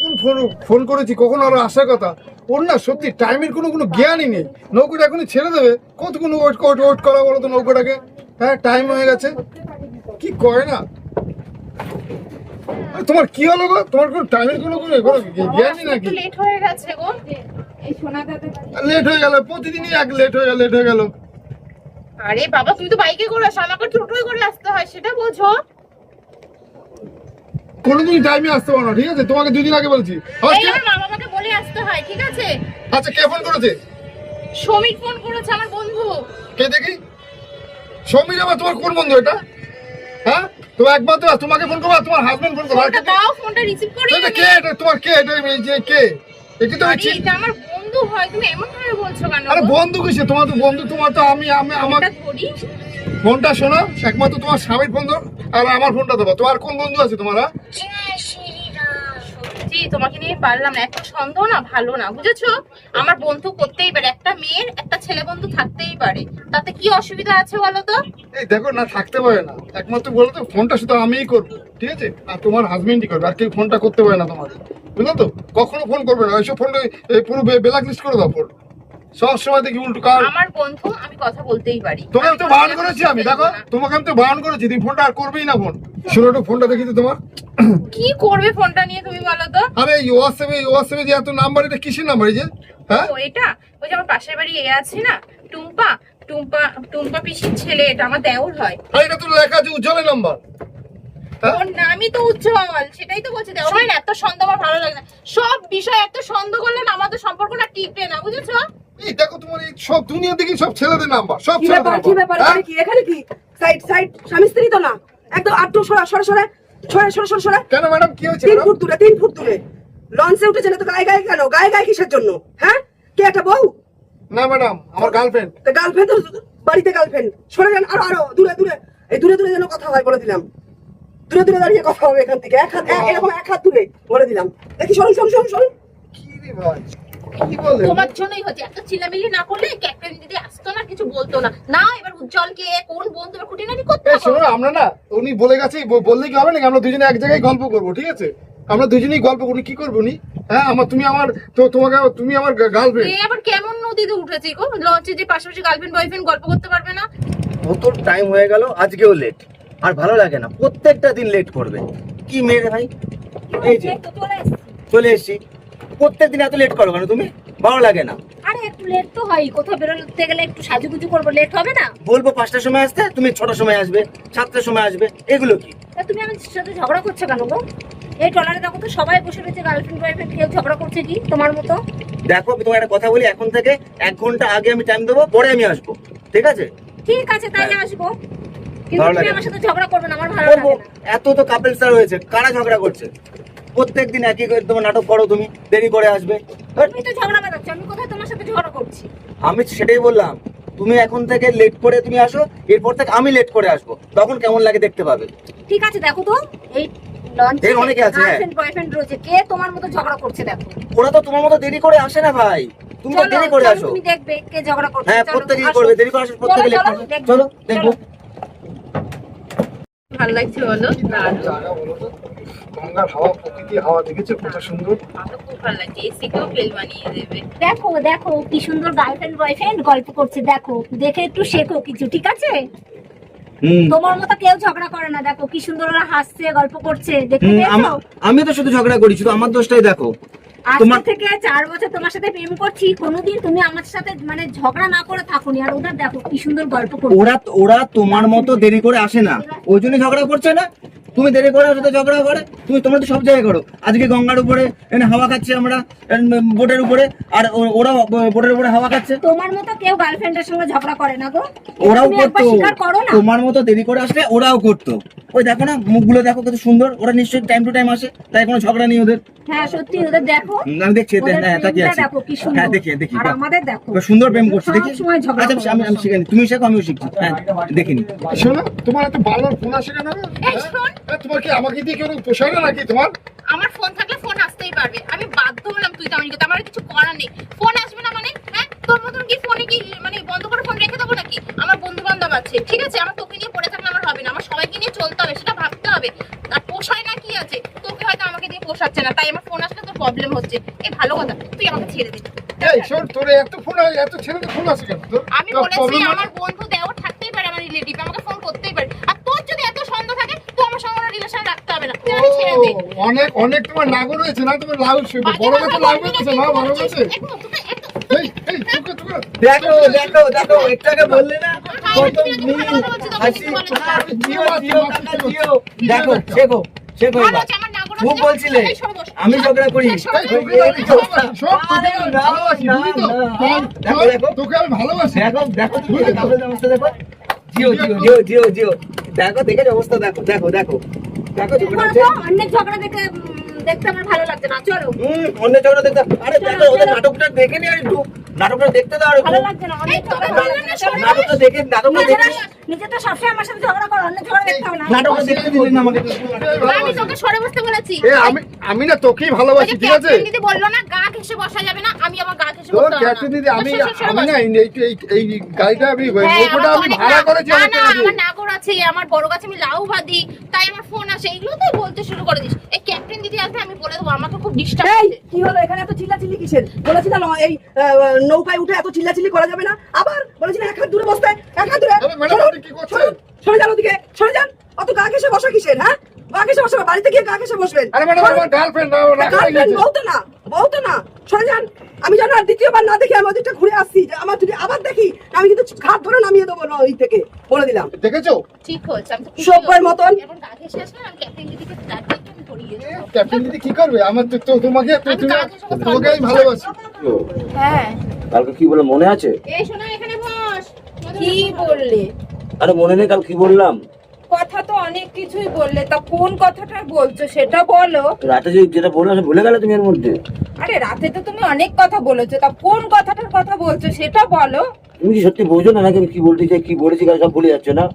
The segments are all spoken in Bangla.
কোন ফোন ফোন করেছি, কখন আরো আসার কথা। ওর না সত্যি টাইমের কোনো জ্ঞানই নেই। নৌকোটা এখনই ছেড়ে দেবে, কতক্ষণ ওয়েট করা বলো তো নৌকোটাকে। হ্যাঁ, টাইম হয়ে গেছে, কি করে না। তোমার কি হলো গো? তোমার কোনো টাইমের কোনো জ্ঞানই নাকি? লেট হয়ে গেছে গো। লেট হয়ে গেল, প্রতিদিনই এক লেট হয়ে গেল। আরে বাবা, তুমি তো বাইকে করে আসো, আমাকে টোটোয় করে আসতে হয়, সেটা বোঝো। কোনোদিনই টাইমে আসতে পারো না, ঠিক আছে? তোমাকে 2 দিন আগে বলছি। এই আমার মা বাবাকে বলে আসতে হয়, ঠিক আছে? আচ্ছা, কে ফোন করেছে? সমীর ফোন করেছে, আমার বন্ধু। কে দেখি? সমীর আবার তোমার কোন বন্ধু এটা? হ্যাঁ, তো একবার তো তোমাকে ফোন করবো, তোমার হাজবেন্ড ফোন করবো। ফোনটা দাও, ফোনটা রিসিভ করি। এটা কে? এটা তোমার কে? এটা যে কে? এটা তো আরে এটা আমার বন্ধু হয়, তুমি এমন ভাবে বলছো কেন? আরে বন্ধু কিসে? তোমার তো বন্ধু, তোমার তো আমি আমার ধরি। ফোনটা শোনো, একমাত্র তোমার স্বামীর ফোন দাও, আর আমার ফোনটা দেবো। তোমার কোন বন্ধু আছে তোমার? সত্যি তোমাকে নিয়ে পারলাম না, একটা সন্দেহ না ভালো না, বুঝেছো? আমার বন্ধু করতেই পারে, একটা মেয়ের একটা ছেলে বন্ধু থাকতেই পারে, তাতে কি অসুবিধা আছে বলো তো? এই দেখো না, থাকতে পারে না, একমাত্র বলো তো ফোনটা শুধু আমিই করবো, ঠিক আছে? আর তোমার হাজবেন্ডই করবে, আর কেউ ফোনটা করতে পারে না তোমার, বুঝলো তো? কখনো ফোন করবে না, ওইসব ফোনটা পুরো ব্ল্যাক লিস্ট করে দাও ফোন। সব সময় দেখি উল্টো কার। আমার বন্ধু, আমি কথা বলতেই পারি। তোমাকে আমি তো বারণ করেছি, আমি দেখো তোমাকে আমি তো বারণ করেছি, তুমি ফোনটা আর করবেই না ফোন। শুনো একটু ফোনটা দেখি তো তোমার। কি করবে ফোনটা নিয়ে তুমি বলো তো? আরে হোয়াটসঅ্যাপে যে এত নাম্বার, এটা কিসের নাম্বার এই যে? হ্যাঁ, ও এটা ওই যে আমার পাশের বাড়ি এ আছে না, টুম্পা টুম্পা টুম্পা পিসির ছেলে, এটা আমার দেওর হয়। আর এটা তো লেখা আছে উজ্জ্বলের নাম্বার। ওর নামই তো উজ্জ্বল, সেটাই তো বলছি। দেওর হয় না, এত সন্দেহ আমার ভালো লাগে না। সব বিষয় এত সন্দেহ করলে না আমাদের সম্পর্কটা টিকবে না, বুঝেছো? এই দেখো তোমার এই সব দুনিয়া দেখি সব ছেলেদের নাম্বার, সব কি ছেলেদের ব্যাপার, কি ব্যাপার? নাম্বার। এখানে কি, এখানে কি? সাইড সাইড, স্বামী স্ত্রী তো না, একদম আটটু সরা সরা সরা সরা সরা সরা সরা। কেন ম্যাডাম, কি হয়েছে? 3 ফুট দূরে, 3 ফুট দূরে লঞ্চে উঠেছে না তো গায়ে গায়ে কেন? গায়ে গায়ে কিসের জন্য? হ্যাঁ, কে একটা বউ? না ম্যাডাম, আমার গার্লফ্রেন্ড। তা গার্লফ্রেন্ড তো বাড়িতে গার্লফ্রেন্ড। সরে যান, আরো আরো দূরে দূরে, এই দূরে দূরে যেন কথা হয় বলে দিলাম। দূরে দূরে দাঁড়িয়ে কথা হবে এখান থেকে, এক হাত এরকম এক হাত দূরে বলে দিলাম। দেখি সরুন সরুন সরুন সরুন। কি রে ভাই, কি বলে? তোমার জন্যই হচ্ছে, এত চিল্লামিল্লি না করলে ক্যাপ্টেন দিদি আসতো না, কিছু বলতো না। না এবার উজ্জ্বলকে কোন বন্ধু খুঁটিনাটি করতে এই হবে। শোনো, আমরা না উনি বলে গেছে, বললেই কি হবে নাকি? আমরা দুজনে এক জায়গায় গল্প করবো, ঠিক আছে? আমরা দুজনেই গল্প করি, কি করবো নি? হ্যাঁ, তুমি আমার গার্লফ্রেন্ড। এ আবার কেমন নদীতে উঠেছি গো? লঞ্চে যে পাশাপাশি গার্লফ্রেন্ড বয়ফ্রেন্ড গল্প করতে পারবে না? কত টাইম হয়ে গেল, আজকেও লেট। আর ভালো লাগে না, প্রত্যেকটা দিন লেট করবে। কি মেয়ে রে ভাই, এই যে চলে এসছি, প্রত্যেকদিন এত লেট করো কেন তুমি? ভালো লাগে না। আরে একটু লেট তো হয়, কোথাও বেরোতে গেলে একটু সাজুগুজু করবো, লেট হবে না? বলবো 5টার সময় আসতে, তুমি 6টার সময় আসবে, 7টার সময় আসবে, এগুলো কি? তা তুমি আমার সাথে ঝগড়া করছো কেন গো? এই টলারে দেখো তো সবাই বসে রয়েছে, গার্লফ্রেন্ড বয়ফ্রেন্ড, কেউ ঝগড়া করছে কি তোমার মতো? দেখো, আমি তোমার একটা কথা বলি, এখন থেকে 1 ঘন্টা আগে আমি টাইম দেবো, পরে আমি আসবো, ঠিক আছে? ঠিক আছে, তাইলে আসবো, কিন্তু ভালো তুমি লাগে আমার সাথে ঝগড়া করবে না, আমার ভালো বলবো। লাগে না। এত তো কাপেল স্টার হয়েছে, কারা ঝগড়া করছে? প্রত্যেকদিন একই করে তোমার নাটক করো, তুমি দেরি করে আসবে। তুমি তো ঝগড়া বাঁধাচ্ছ, আমি কোথায় তোমার সাথে ঝগড়া করছি? আমি সেটাই বললাম, তুমি এখন থেকে লেট করে তুমি আসো, এরপর থেকে আমি লেট করে আসবো, তখন কেমন লাগে দেখতে পাবে। ঠিক আছে, দেখো তো এই লঞ্চে এই অনেকে আছে, হ্যাঁ। গার্লফ্রেন্ড বয়ফ্রেন্ড রয়েছে, কে তোমার মতো ঝগড়া করছে দেখো। ওরা তো তোমার মতো দেরি করে আসে না ভাই, তুমি তো চলো, দেরি করে চলো, আসো। তুমি দেখবে কে ঝগড়া করছে। হ্যাঁ, চলো, প্রত্যেকেই আসো। করবে, দেরি করে আসো, প্রত্যেকে লেট চলো, করবে। দেখবো। চলো দেখবো। ভালো লাগছে বলো? জায়গা বলো তো, গঙ্গার হাওয়া, প্রকৃতি হাওয়া দেখেছো কত সুন্দর? আমার খুব ভালো লাগছে, এসি কেও ফেল বানিয়ে দেবে। দেখো দেখো কি সুন্দর গার্লফ্রেন্ড বয়ফ্রেন্ড গল্প করছে, দেখো দেখে একটু শেখো কিছু, ঠিক আছে? তোমার মতো কেউ ঝগড়া করে না, দেখো কি সুন্দর ওরা হাসছে, গল্প করছে, দেখতে পেয়েছো? আমি তো শুধু ঝগড়া করি, শুধু আমার দোষটাই দেখো। আজ থেকে 4 বছর তোমার সাথে প্রেম করছি, কোনোদিন তুমি আমার সাথে মানে ঝগড়া না করে থাকোনি, আর ওদের দেখো কি সুন্দর গল্প করছে। ওরা তোমার মতো দেরি করে আসে না, ওই জন্য ঝগড়া করছে না। তুমি দেরি করে আসো তো ঝগড়া করে, তোমরা তো সব জায়গায় করো। আজকে গঙ্গার উপরে এনে হাওয়া খাচ্ছে আমরা, বোটের উপরে, আর ওরা বোটের উপরে হাওয়া খাচ্ছে। তোমার মতো কেউ গার্লফ্রেন্ডের সঙ্গে ঝগড়া করে না গো, ওরাও তুমি একবার করতো, স্বীকার করো না। তোমার মতো দেরি করে আসলে ওরাও করতো। ওই দেখো না, মুখগুলো দেখো কত সুন্দর, ওরা নিশ্চয়ই টাইম টু টাইম আসে, তাই কোনো ঝগড়া নেই ওদের। হ্যাঁ সত্যি, ওদের দেখো, আমি দেখছি, ওদের হ্যাঁ তাকিয়ে প্রেমটা আছি। দেখো কি সুন্দর। হ্যাঁ দেখি আর বাহ, আমাদের দেখো সুন্দর প্রেম করছে, দেখি। সবসময় ঝগড়া আচ্ছা, করে আমি আমাদের শিখিনি, তুমি শেখো আমিও শিখছি। হ্যাঁ দেখিনি। শোনো, তোমার এত বারবার ফোন আসে কেন? এই শোন, তোমার কি আমাকে দিয়ে কেউ পোষায় না নাকি তোমার? আমার ফোন থাকলে ফোন আসতেই পারবে, আমি বাধ্য হলাম তুই তেমন করতে, আমার আর কিছু করার নেই। ফোন আসবে না মানে? হ্যাঁ, তোর মতন কি ফোনে কি মানে বন্ধ করে ফোন রেখে দেবো নাকি? আমার বন্ধু বান্ধব আছে, ঠিক আছে? আমার তোকে নিয়ে পড়ে থাকলে আমার হবে না, আমার সবাইকে নিয়ে চলতে হবে, সেটা ভাবতে হবে। আর পোষায় না কি আছে? তোকে হয়তো আমাকে দিয়ে পোষাচ্ছে না, তাই আমার ফোন আসলে তোর প্রবলেম হচ্ছে। এই ভালো কথা, তুই আমাকে ছেড়ে দে। এই শোন, তোর এত ফোন এত ছেলেদের ফোন আছে কেন তোর? আমি বলেছি আমার বন্ধু দেওর থাকতেই পারে, আমার রিলেটিভ আমাকে ফোন করতেই পারে। আর তোর যদি এত সন্দেহ থাকে তো আমার সঙ্গে রিলেশন রাখতে হবে না, তুই আমাকে ছেড়ে দে। অনেক অনেক তোমার নাগর রয়েছে না, তোমার লাউ বড় কাছে লাউ রয়েছে না, ভালো রয়েছে। এই এই তোকে তোকে দেখো দেখো দেখো, একটাকে বললে না কত মিল হাসি, জিও জিও কাকা জিও। দেখো শেখো শেখো এবার। খুব বলছিলে আমি ঝগড়া করি, তোকে আমি ভালোবাসি। দেখো দেখো তুমি কাপড়ের অবস্থা দেখো, জিও জিও জিও জিও জিও। দেখো দেখে অবস্থা দেখো দেখো দেখো দেখো ঝগড়া হচ্ছে। অনেক ঝগড়া দেখতে আমার ভালো লাগছে না, চলো। অন্য ঝগড়া দেখতে, আরে দেখো ওদের নাটকটা দেখে নি, আর একটু নাটকটা দেখতে দাও। ভালো লাগছে না, অনেক ঝগড়া নাটকটা দেখে নিজে তো সবসময় আমার সাথে ঝগড়া করো, অনেক ঝগড়া দেখতে হবে না। নাটকটা দেখতে দিলেন না আমাকে। আমি তোকে সরে বসতে বলেছি। আমি না তোকেই ভালোবাসি, ঠিক আছে? দিদি বললো না গা ঘেঁষে বসা যাবে না, আমি আমার গা ঘেঁষে তোর বসতে হবে ক্যাপ্টেন না। দিদি, আমি না এই গাড়িটা আমি নৌকোটা আমি ভাড়া করেছি অনেক টাকা দিয়ে। আমার নাগর আছে, আমার বড় গাছে আমি লাউ বাঁধি, তাই আমার ফোন আসে, এগুলো তো বলতে শুরু করে দিস। এই ক্যাপ্টেন দিদি আসবে, আমি বলে দেবো আমাকে খুব ডিস্টার্ব এই হচ্ছে। কি হলো এখানে এত চিল্লাচিল্লি কিসের? বলেছিলাম এই নৌকায় উঠে এত চিল্লাচিল্লি করা যাবে না। আবার বলেছিলাম এক হাত দূরে বসতে, এক হাত দূরে। আরে ম্যাডাম, আপনি কি করছেন? সরে যান ওদিকে, সরে যান। অত গা ঘেঁষে বসা কিসের? হ্যাঁ, গা ঘেঁষে বসা বাড়িতে গিয়ে গা ঘেঁষে বসবেন। আরে ম্যাডাম, আমার গার্লফ্রেন্ড গার্লফ্রেন্ড বউ তো না, বউ তো না। সরে যান। আমি যেন আর দ্বিতীয়বার না দেখি, আমি ওদিকটা ঘুরে আসছি, যে আমার যদি আবার দেখি আমি কিন্তু ঘাট ধরে নামিয়ে দেবো না ওই থেকে, বলে দিলাম। দেখেছো ঠিক হয়েছে, আমি তো খুশি সব্বার হয়েছি। মতন। এখন গা ঘেঁষে আসলে আমি ক্যাপ্টেন দিদিকে ডাকতে আমি পড়িয়ে দেবো। ক্যাপ্টেন দিদি কি করবে? আমার তো তোমাকে তোমাকে আমি ভালোবাসি। হ্যাঁ, কালকে কি বললাম মনে আছে? এই শোনো এখানে বস। কি বললে? আরে মনে নেই কাল কি বললাম? কথা তো অনেক কিছুই বললে, তা কোন কথাটা বলছো সেটা বলো। রাতে যে যেটা বললাম সেটা ভুলে গেলে তুমি এর মধ্যে? আরে রাতে তো তুমি অনেক কথা বলেছো, তা কোন কথাটার কথা বলছো সেটা বলো। তুমি কি সত্যি বোঝো না নাকি আমি কি বলতে চাই, কি বলেছি কাল সব ভুলে যাচ্ছ না?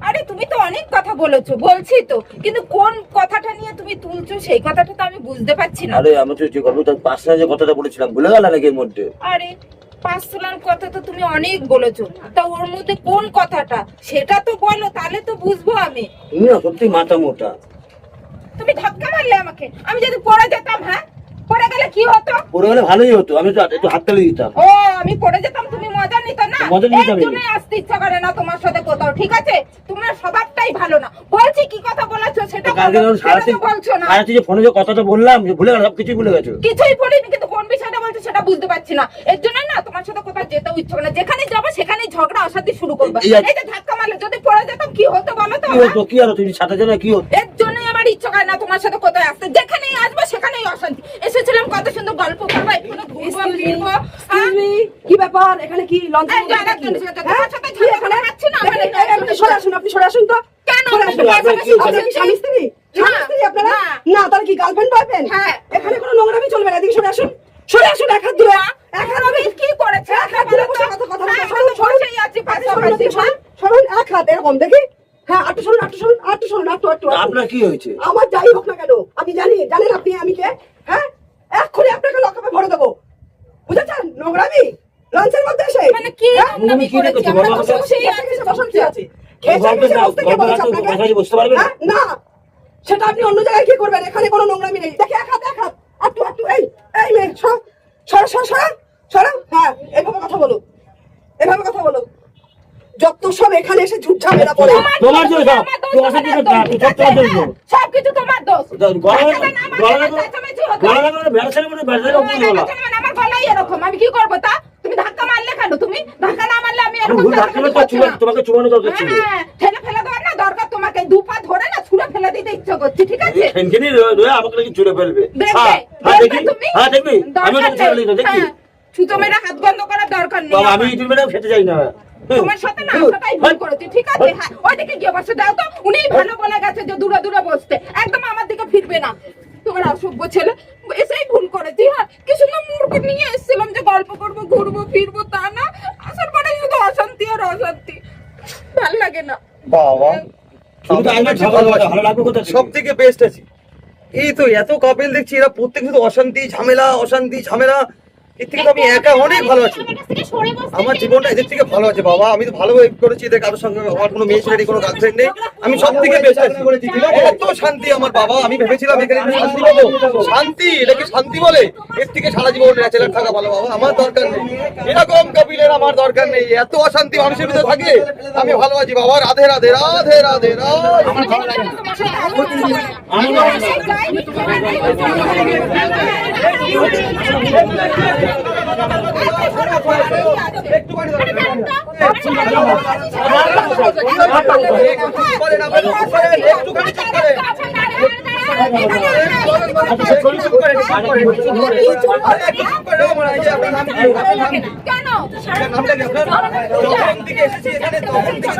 আরে তুমি তো অনেক কথা বলেছো, বলছি তো, কিন্তু কোন কথাটা নিয়ে তুমি তুলছো সেই কথাটা তো আমি বুঝতে পারছি না। আরে আমি তো যে গল্প তার পার্সোনাল যে কথাটা বলেছিলাম ভুলে গেল নাকি এর মধ্যে? আরে পার্সোনাল কথা তো তুমি অনেক বলেছো, তা ওর মধ্যে কোন কথাটা সেটা তো বলো, তাহলে তো বুঝবো আমি। তুমি না সত্যি মাথা মোটা। তুমি ধাক্কা মারলে আমাকে, আমি যদি পড়ে যেতাম, হ্যাঁ পড়ে গেলে কি হতো? পড়ে গেলে ভালোই হতো, আমি তো একটু হাততালি দিতাম। ও আমি পড়ে যেতাম, তুমি মজা নিত না? মজা নিতাম আমি। এই জন্যই আসতে ইচ্ছা করে না তোমার সাথে কোথাও, ঠিক আছে? তোমার স্বভাবটাই ভালো না। বলছি কি কথা বলেছো সেটা কালকে বলো, সেটা সারাতে তো বলছো না। সারাতে যে ফোনে যে কথাটা বললাম ভুলে গেল, সব কিছুই ভুলে গেছো। কিছুই পড়িনি, কিন্তু কোন বিষয়টা বলছো সেটা বুঝতে পারছি না। এর জন্য না তোমার সাথে কোথাও যেতে ইচ্ছা করে না, যেখানে যাবো সেখানেই ঝগড়া অশান্তি শুরু করবে। এই এই যে ধাক্কা মারলে, যদি পড়ে যেতাম কি হতো বলো তো? কি হতো? কি আর তুমি সাথে জানা কি হতো? এর জন্যই আমার ইচ্ছা করে না তোমার সাথে কোথাও আসতে, যেখানেই আসবো সেখানেই অশান্তি। এসেছিলাম কত সুন্দর গল্প করবো, এখানে ঘুরবো ফিরবো। হ্যাঁ? কি ব্যাপার? এখানে কি লঞ্চ? এই যে আরেকজনের সাথে তোমার সাথে ঝগড়া খাচ্ছি না, আমার এটা- আপনি সরে আসুন, আপনি সরে আসুন তো। কেন? সরে আসুন। আপনার কি আপনারা কি স্বামী স্ত্রী? স্বামী স্ত্রী আপনারা? না। না, তাহলে কি গার্লফ্রেন্ড বয়ফ্রেন্ড? হ্যাঁ। এখানে কোনো নোংরামি চলবে না, এদিকে সরে আসুন। সরে আসুন, এক হাত দূরে। এক হাত আমি কি করেছে? এক হাত দূরে বসে কথা বলতে। হ্যাঁ, সরুন, সরুন। বসেই আছি, আরে সরুন, এদিকে সরুন। সরুন, এক হাত এরকম দেখি। হ্যাঁ, একটু সরুন, একটু সরুন, একটু সরুন, একটু। আপনার কি হয়েছে? আমার যাই হোক না কেন, আমি জানেন আপনি আমি কে? হ্যাঁ, এক্ষুনি আপনাকে লকআপে ভরে দেবো, বুঝেছেন? নোংরামি লঞ্চের মধ্যে এসে মানে কি হ্যাঁ? নোংরামি কি করেছি? দেখেছো? আমরা বাবা, তো বসেই খেয়ে আছি। খেয়ে বসুন, কি আছে? খেয়ে গল্পের খেয়ে বসতে কে বলেছে গল্পের আপনাকে? বাসায় বসতে পারবে না? হ্যাঁ? না, সেটা আপনি অন্য জায়গায় কি করবেন, এখানে কোনো নোংরামি নেই। দেখি এক হাত, একটু এই মেয়ে সরো। হ্যাঁ, এভাবে কথা বলো, এভাবে কথা বলো। যত সব এখানে এসে ঝুট ঝামেলা পড়ে। তোমার জন্য সব। আমার দোষ, তুই অশান্তি আমার করতে না, তুই সব তোমার দোষ। জন্য। সবকিছু তোমার দোষ। আমার গলাই এরকম, আমি কি করবো তা? তুমি ধাক্কা মারলে কেন? তুমি ধাক্কা না মারলে আমি এরকম তোমাকে চুমানো দরকার ছিল। হ্যাঁ, ঠেলে ফেলে দেওয়ার না দরকার তোমাকে, দু পা ধরে না ছুঁড়ে ফেলে দিতে ইচ্ছা করছে, ঠিক আছে? ঠেনঠেনি রয়ে আমাকে নাকি চুড়ে ফেলবে। দেখবে, হ্যাঁ দেখবে দেখি, তুমি? হ্যাঁ দেখবি, আমি দরকার ওটাকে ছেড়ে দিই, নেই। দেখবি। হ্যাঁ, ছুতো মেরে হাত বন্ধ করার দরকার নেই বাবা আমি আমার। ইউটিউবে খেতে যাই না। তোমার সাথে না আসাটাই ভুল করেছি, ঠিক আছে? হ্যাঁ, ওইদিকে গিয়ে বসে দাও তো, উনি ভালো বলে গেছে যে দূরে দূরে বসতে, একদম আমার দিকে ফিরবে না। তোমার অসভ্য ছেলে, এসেই ভুল করেছি। হ্যাঁ, কি সুন্দর মূর্খ নিয়ে এসেছিলাম যে গল্প করবো, ঘুরবো ফিরবো, তা না, আসার পরে শুধু অশান্তি আর অশান্তি, ভাল লাগে না। বাবা শুধু তো আমার ঝগড়া হয়, ভালো লাগবে কোথা থেকে? সব থেকে বেস্ট আছে। এই তো এত কাপেল দেখছি, এরা প্রত্যেক শুধু অশান্তি ঝামেলা, অশান্তি ঝামেলা। এর থেকে তো আমি একা অনেক ভালো আছি। আমার কাছ থেকে সরে বসতে আমার কে? জীবনটা এদের থেকে ভালো আছে বাবা। আমি তো ভালো করেছি, এদের কারোর সঙ্গে আমার কোনো মেয়ে ছেলে কোনো গার্লফ্রেন্ড নেই। আমি সব থেকে বেস্ট আছি, এত শান্তি আমার বাবা। আমি ভেবেছিলাম এখানে একটু শান্তি পাবো। শান্তি, এটাকে শান্তি বলে? এর থেকে সারা জীবন ন্যাচারাল থাকা ভালো বাবা। আমার দরকার নেই এরকম কপিলের, আমার দরকার নেই। এত অশান্তি মানুষের ভিতরে থাকে, আমি ভালো আছি বাবা। রাধে রাধে রাধে রাধে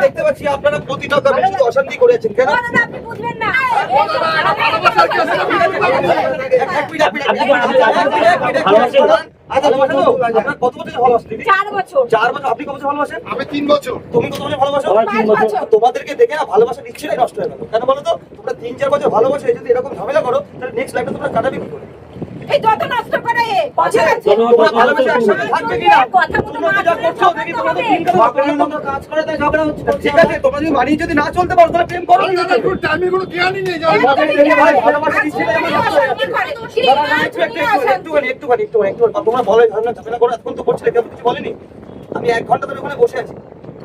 দেখতে পাচ্ছি আপনারা প্রতিটা অশান্তি করেছেন কেন? আপনি বুঝবেন না। কত বছর ভালোবাসেন? 4 বছর। 4 বছর। আপনি কত বছর ভালোবাসেন? আমি 3 বছর। তুমি কত বছর ভালোবাসো? 5 বছর। তোমাদেরকে দেখে না ভালোবাসা নিশ্চয়ই নষ্ট হয়ে গেল। কেন বলো তো? তোমরা 3-4 বছর ভালোবাসে যদি এরকম ঝামেলা করো, তাহলে নেক্সট লাইফে তোমরা কাটাবে কি করে? এই যত নষ্ট করে আচ্ছা, তোমরা ভালোবাসা একসাথে থাকবে কিনা? কথা মতো তোমরা তো যা করছো দেখি তোমরা তো দিন কাটার মতো কাজ করে তাই ঝগড়া হচ্ছে। ঠিক আছে, তোমরা যদি মানিয়ে যদি না চলতে পারো তাহলে প্রেম করো। আরে দাদা একটু টাইমের কোনো জ্ঞানই নেই জানো? আমাদের দেখে ভাই ভালোবাসা নিশ্চয়ই আমার নষ্ট হয়ে যাচ্ছে। একটুখানি। তোমরা বলে ঝামেলা করো, এখন তো করছিলে, কেউ কিছু বলেনি। আমি 1 ঘন্টা ধরে ওখানে বসে আছি,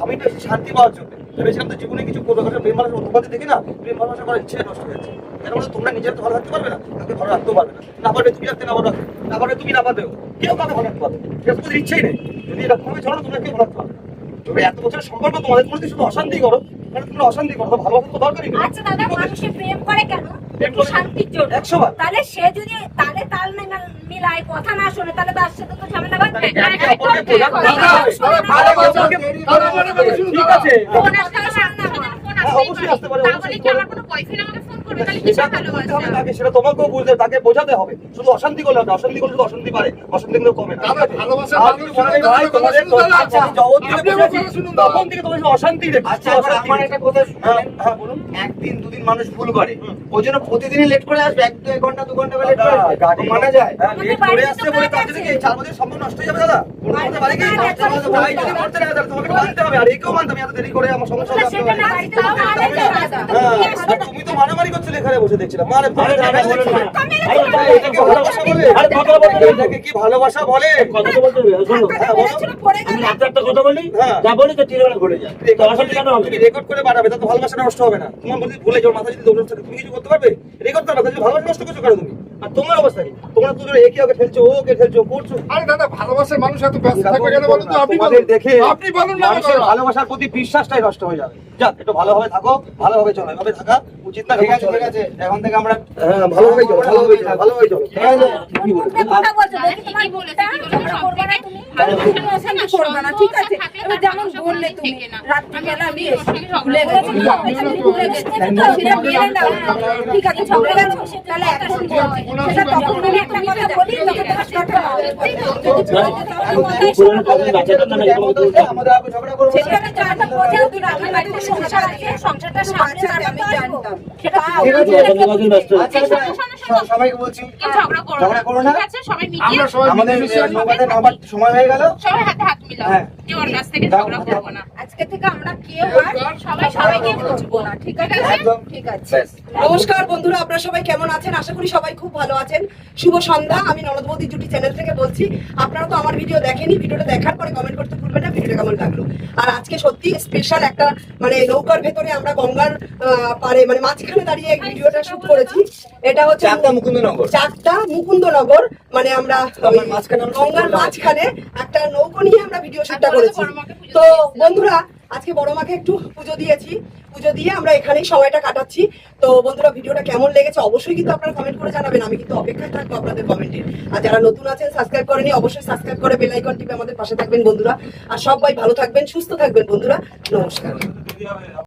আমি একটু শান্তি পাওয়ার জন্য। ভেবেছিলাম তো জীবনে কিছু করবো, প্রেম ভালোবাসা তোমাদের দেখে না প্রেম ভালোবাসা করার ইচ্ছে নষ্ট হয়ে যাচ্ছে। কেন বলো? তোমরা নিজের তো ভালো থাকতে পারবে না, তাকে ভালো রাখতেও পারবে না। না পারবে তুমি রাখতে, না পারবে না পারবে তুমি, না পারবেও কেউ কাকে ভালো রাখতে পারবে না। এটা তোমাদের ইচ্ছেই নেই। যদি এরকম ভাবে চলো তোমরা কেউ ভালো রাখতে পারবে না। তবে এত বছরের সম্পর্ক তোমাদের মধ্যে শুধু অশান্তি করো, কারণ তোমরা অশান্তি করো, ভালোবাসা তো দরকারই নেই। আচ্ছা দাদা, মানুষে প্রেম করে কেন? প্রেম একটু করে শান্তির জন্য। 100 বার। তাহলে সে যদি তালে তাল মিলায়, কথা না শোনে, তাহলে তার সাথে তো ঝামেলা বাঁধবে। একে অপরকে প্রদান করতে হবে। ঠিক আছে, ফোন আসলে আমার সামনে ফোন হ্যাঁ, আসতেই অবশ্যই পারে। আসতে পারে, তাহলে কি আমার কোনো বয়ফ্রেন্ড আমাকে ফোন করবে? তাহলে কিসের ভালোবাসা? তাকে সেটা তোমাকেও বুঝতে হবে, তাকে বোঝাতে হবে। শুধু অশান্তি করলে হবে না, অশান্তি করলে শুধু অশান্তি পারে, অশান্তি কিন্তু কমে না। দাদা, ভালোবাসার আর মানুষ তোমাদের শুনুন, ভাই, দাদা, তোমাদের শুনুন, দাদা। আচ্ছা, আমি জগৎ থেকে আপনি আমার বসেছি, কথা শুনুন, দাদা। তখন থেকে তোমাদের শুধু অশান্তি দেখছি। আচ্ছা, এবার আমার একটা কথা শুনুন। হ্যাঁ বলুন। 1 দিন 2 দিন মানুষ ভুল করে, ওই জন্য প্রতিদিনই লেট করে আসবে। 1-2 ঘন্টা 2 ঘন্টা লেট করে আসবে, গাড়ি মানা যায়? হ্যাঁ, লেট করে আসছে বলে তার জন্য কি 4 বছর সম্পর্ক নষ্ট হয়ে যাবে দাদা? বলতে পারে কি? ভাই যদি করতে না তাহলে তোমাকে মানতে হবে, আর একেও মানতে হবে। এত দেরি করে আমার সমস্যা হবে। সেটা না বাড়িতে তো মানে না। হ্যাঁ, আর তুমি তো মারামারি করছিলে এখানে বসে দেখছিলাম। মারে আরে দাদা বলেন না। এটাকে ভালোবাসা বলে? আরে কথা বলতে হবে। এটাকে কি ভালোবাসা বলে? কথা তো বলতে হবে, শোনো। হ্যাঁ বলো। আমি একটা কথা বলি, হ্যাঁ। যা বলি তো তীরে ঘুরে যায়। তো অশান্তি কেন হবে? তুমি রেকর্ড করে বানাবে, তাতে ভালোবাসা নষ্ট হবে না। তোমার বলছি ভুলে যাও, মাথা যদি দৌড় থাকে তুমি কিছু করতে পারবে? রেকর্ড করবে, তাহলে ভালোবাসা নষ্ট করছো কেন তুমি? আর তোমার অবস্থা কি? তোমরা দুজনে একে ওকে ঠেলছো, ওকে ঠেলছো, করছো। আরে দাদা, ভালোবাসার মানুষ এত ব্যস্ত থাকবে কেন বলুন তো? আপনি তোমাদের বলুন। দেখে আপনি বলুন না মানুষের দাদা। ভালোবাসার প্রতি বিশ্বাসটাই নষ্ট হয়ে যাবে। যাক, একটু ভালোভাবে থাকো, ভালোভাবে চলো, এভাবে থাকা উচিত না। ঠিক আছে, ঠিক আছে। এখন থেকে আমরা হ্যাঁ, ভালোভাবেই চলো, ভালোভাবেই চলো, ভালোভাবেই চলো। ঠিক আছে? কথা বলছো, দাদা দেখি তোমার ঠিকই বলেছে, কি বলেছে, ঝগড়া সব করবে না থেকে তুমি। ভালোবাসা না, করবে না, ঠিক আছে? থাকলে এবার তার যেমন ভালোবাসা বললে কোনোদিন তুমি, থেকে না। রাত্রিবেলা আমি বিয়ে, ওর সঙ্গে ঝগড়া ভুলে করেছি। গেছি, ভুলে গেছি। সেটা মেনে নাও। ঠিক আছে, ঝগড়া গেছো, তাহলে এখন বলছি। সেটা তখন আমি একটা কথা বলি, তখন তোমার কথা হবে। আমাদের আগে ঝগড়া করবো না। সেখানে জানতাম, বোঝাও তুই রাতের বাড়িতে সংসার আছে, সংসারটা সামনে আমি জানতাম। সেটা ঠিক আছে, এখন ব্যস্ত হচ্ছে। আচ্ছা, শোনো, শোনো। সবাইকে বলছি, কেউ ঝগড়া করো ঝগড়া করো না। ঠিক আছে? সবাই মিটিয়ে আমরা সবাই আমাদের নৌকাতে নামার সময় হয়ে গেল। সবাই হাতে হাত মিলাও। হ্যাঁ। কেউ ওর কাছ থেকে ঝগড়া করবো না। আজকে থেকে আমরা কেউ আর সবাই সবাইকে বুঝবো না, ঠিক আছে? একদম। ঠিক আছে। ব্যাস। নমস্কার বন্ধুরা, আপনারা সবাই কেমন আছেন? আশা করি সবাই খুব ভালো আছেন। শুভ সন্ধ্যা। আমি ননদ বৌদি জুটি চ্যানেল থেকে বলছি। আপনারা তো আমার ভিডিও দেখেনি, ভিডিওটা দেখার পরে কমেন্ট করতে ভুলবেন না ভিডিওটা কেমন লাগলো। আর আজকে সত্যি স্পেশাল একটা মানে নৌকার ভেতরে আমরা গঙ্গার পারে মানে মাঝখানে দাঁড়িয়ে এই ভিডিওটা শুট করেছি। এটা হচ্ছে চাকদা মুকুন্দনগর। চাকদা মুকুন্দনগর, মানে আমরা গঙ্গার মাঝখানে আমরা গঙ্গার শুট করলাম। মাঝখানে একটা নৌকো নিয়ে আমরা ভিডিও শুটটা আর বলো তো করেছি। বড় মাকে পুজো তো দিয়েছিলাম। বন্ধুরা, আজকে বড় মাকে একটু পুজো দিয়েছি। পুজো দিয়ে আমরা এখানেই সময়টা কাটাচ্ছি। তো বন্ধুরা, ভিডিওটা কেমন লেগেছে অবশ্যই কিন্তু আপনারা কমেন্ট করে জানাবেন। আমি কিন্তু অপেক্ষায় থাকবো আপনাদের কমেন্টের। আর যারা নতুন আছেন, সাবস্ক্রাইব করেনি, অবশ্যই সাবস্ক্রাইব করে বেল আইকন টিপে আমাদের পাশে থাকবেন বন্ধুরা। আর সবাই ভালো থাকবেন, সুস্থ থাকবেন বন্ধুরা। নমস্কার।